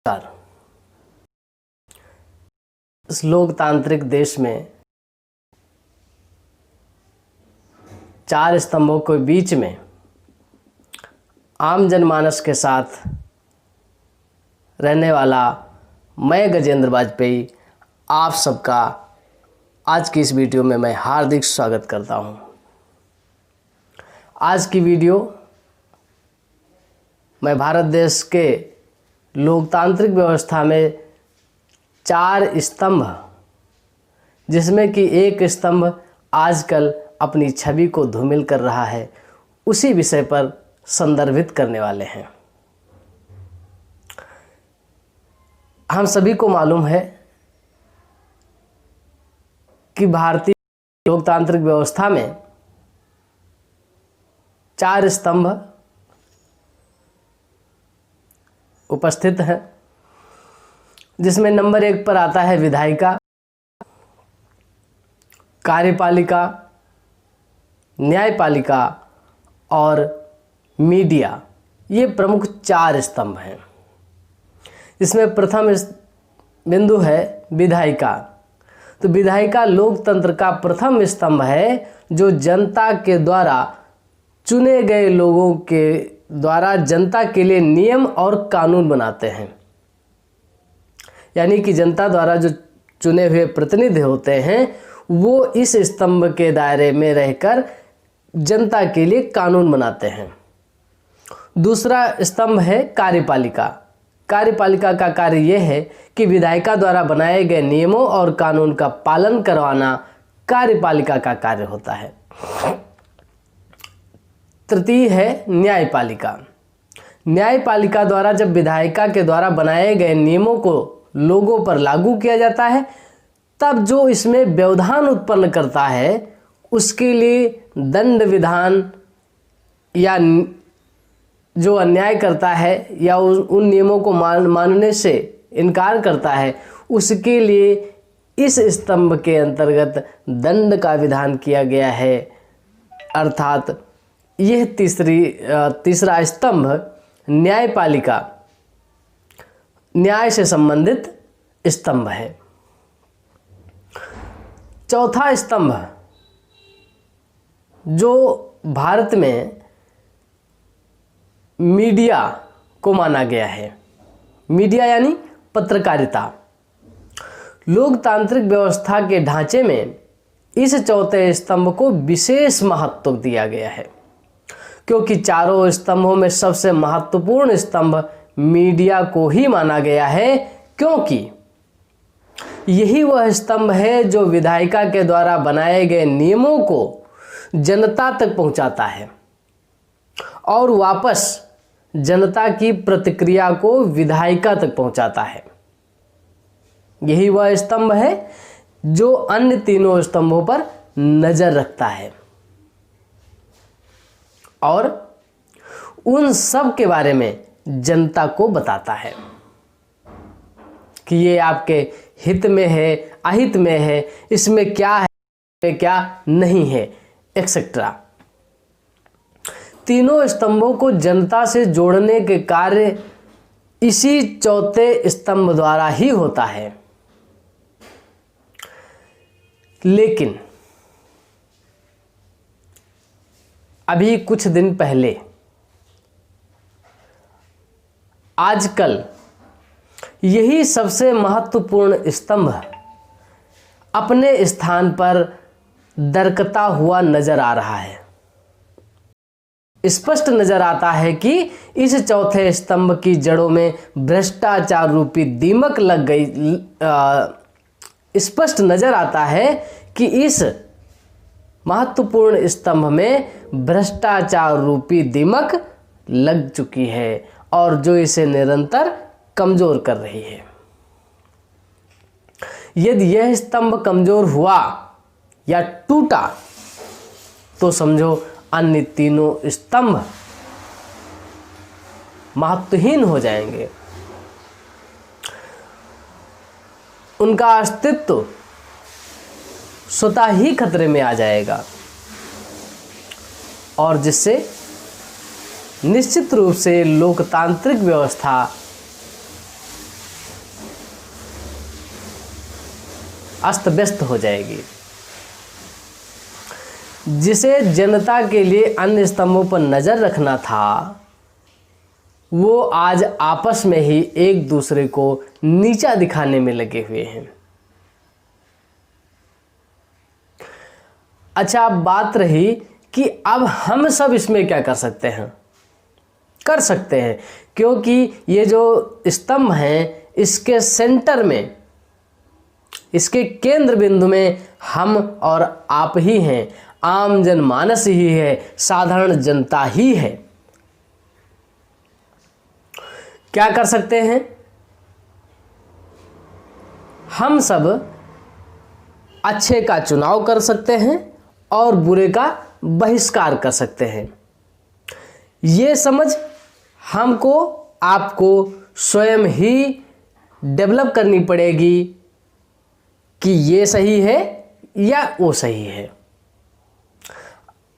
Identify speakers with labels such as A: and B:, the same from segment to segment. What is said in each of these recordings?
A: नमस्कार। इस लोकतांत्रिक देश में चार स्तंभों के बीच में आम जनमानस के साथ रहने वाला मैं गजेंद्र वाजपेयी आप सबका आज की इस वीडियो में मैं हार्दिक स्वागत करता हूं। आज की वीडियो मैं भारत देश के लोकतांत्रिक व्यवस्था में चार स्तंभ, जिसमें कि एक स्तंभ आजकल अपनी छवि को धूमिल कर रहा है, उसी विषय पर संदर्भित करने वाले हैं। हम सभी को मालूम है कि भारतीय लोकतांत्रिक व्यवस्था में चार स्तंभ उपस्थित है, जिसमें नंबर 1 पर आता है विधायिका, कार्यपालिका, न्यायपालिका और मीडिया। ये प्रमुख चार स्तंभ हैं। इसमें प्रथम बिंदु है विधायिका। तो विधायिका लोकतंत्र का प्रथम स्तंभ है, जो जनता के द्वारा चुने गए लोगों के द्वारा जनता के लिए नियम और कानून बनाते हैं। यानी कि जनता द्वारा जो चुने हुए प्रतिनिधि होते हैं, वो इस स्तंभ के दायरे में रहकर जनता के लिए कानून बनाते हैं। दूसरा स्तंभ है कार्यपालिका। कार्यपालिका का कार्य यह है कि विधायिका द्वारा बनाए गए नियमों और कानून का पालन करवाना कार्यपालिका का कार्य होता है। तृतीय है न्यायपालिका। न्यायपालिका द्वारा जब विधायिका के द्वारा बनाए गए नियमों को लोगों पर लागू किया जाता है, तब जो इसमें व्यवधान उत्पन्न करता है, उसके लिए दंड विधान या जो अन्याय करता है या उन नियमों को मानने से इनकार करता है, उसके लिए इस स्तंभ के अंतर्गत दंड का विधान किया गया है। अर्थात यह तीसरा स्तंभ न्यायपालिका, न्याय से संबंधित स्तंभ है। चौथा स्तंभ जो भारत में मीडिया को माना गया है। मीडिया यानी पत्रकारिता। लोकतांत्रिक व्यवस्था के ढांचे में इस चौथे स्तंभ को विशेष महत्व दिया गया है, क्योंकि चारों स्तंभों में सबसे महत्वपूर्ण स्तंभ मीडिया को ही माना गया है, क्योंकि यही वह स्तंभ है जो विधायिका के द्वारा बनाए गए नियमों को जनता तक पहुंचाता है और वापस जनता की प्रतिक्रिया को विधायिका तक पहुंचाता है। यही वह स्तंभ है जो अन्य तीनों स्तंभों पर नजर रखता है और उन सब के बारे में जनता को बताता है कि ये आपके हित में है, अहित में है, इसमें क्या है, क्या नहीं है, एक्सेट्रा। तीनों स्तंभों को जनता से जोड़ने के कार्य इसी चौथे स्तंभ द्वारा ही होता है। लेकिन अभी कुछ दिन पहले, आजकल यही सबसे महत्वपूर्ण स्तंभ अपने स्थान पर दरकता हुआ नजर आ रहा है। स्पष्ट नजर आता है कि इस चौथे स्तंभ की जड़ों में भ्रष्टाचार रूपी दीमक लग गई। स्पष्ट नजर आता है कि इस महत्वपूर्ण स्तंभ में भ्रष्टाचार रूपी दीमक लग चुकी है और जो इसे निरंतर कमजोर कर रही है। यदि यह स्तंभ कमजोर हुआ या टूटा, तो समझो अन्य तीनों स्तंभ महत्वहीन हो जाएंगे। उनका अस्तित्व स्वतः ही खतरे में आ जाएगा और जिससे निश्चित रूप से लोकतांत्रिक व्यवस्था अस्त व्यस्त हो जाएगी। जिसे जनता के लिए अन्य स्तंभों पर नजर रखना था, वो आज आपस में ही एक दूसरे को नीचा दिखाने में लगे हुए हैं। अच्छा, अब बात रही कि अब हम सब इसमें क्या कर सकते हैं। कर सकते हैं, क्योंकि ये जो स्तंभ हैं, इसके सेंटर में, इसके केंद्र बिंदु में हम और आप ही हैं, आम जनमानस ही है, साधारण जनता ही है। क्या कर सकते हैं? हम सब अच्छे का चुनाव कर सकते हैं और बुरे का बहिष्कार कर सकते हैं। ये समझ हमको आपको स्वयं ही डेवलप करनी पड़ेगी कि ये सही है या वो सही है।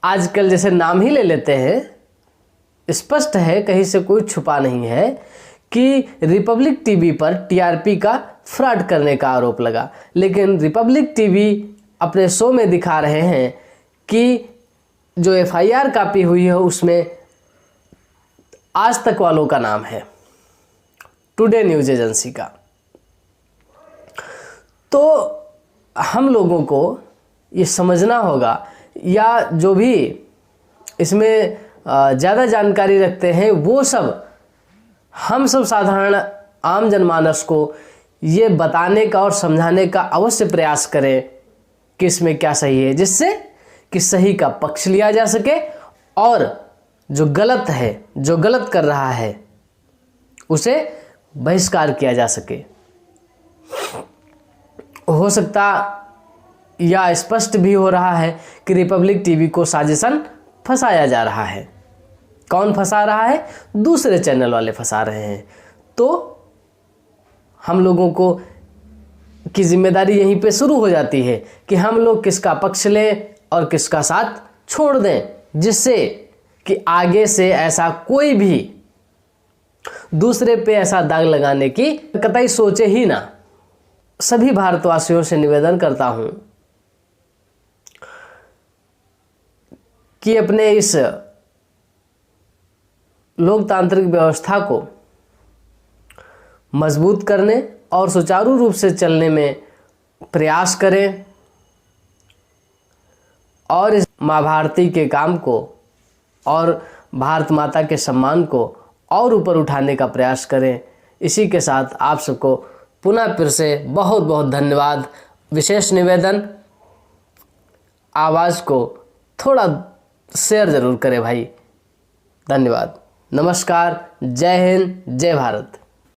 A: आजकल जैसे नाम ही ले लेते हैं, स्पष्ट है, कहीं से कोई छुपा नहीं है कि रिपब्लिक टीवी पर टीआरपी का फ्रॉड करने का आरोप लगा, लेकिन रिपब्लिक टीवी अपने शो में दिखा रहे हैं कि जो एफआईआर कॉपी हुई है उसमें आज तक वालों का नाम है, टुडे न्यूज एजेंसी का। तो हम लोगों को ये समझना होगा, या जो भी इसमें ज़्यादा जानकारी रखते हैं वो सब, हम सब साधारण आम जनमानस को ये बताने का और समझाने का अवश्य प्रयास करें कि इसमें क्या सही है, जिससे कि सही का पक्ष लिया जा सके और जो गलत है, जो गलत कर रहा है, उसे बहिष्कार किया जा सके। हो सकता या स्पष्ट भी हो रहा है कि रिपब्लिक टीवी को साजिशन फंसाया जा रहा है। कौन फंसा रहा है? दूसरे चैनल वाले फंसा रहे हैं। तो हम लोगों को की जिम्मेदारी यहीं पे शुरू हो जाती है कि हम लोग किसका पक्ष लें और किसका साथ छोड़ दें, जिससे कि आगे से ऐसा कोई भी दूसरे पे ऐसा दाग लगाने की कतई सोचे ही ना। सभी भारतवासियों से निवेदन करता हूं कि अपने इस लोकतांत्रिक व्यवस्था को मजबूत करने और सुचारू रूप से चलने में प्रयास करें और इस माँ भारती के काम को और भारत माता के सम्मान को और ऊपर उठाने का प्रयास करें। इसी के साथ आप सबको पुनः फिर से बहुत बहुत धन्यवाद। विशेष निवेदन, आवाज़ को थोड़ा शेयर ज़रूर करें भाई। धन्यवाद। नमस्कार। जय हिंद, जय भारत।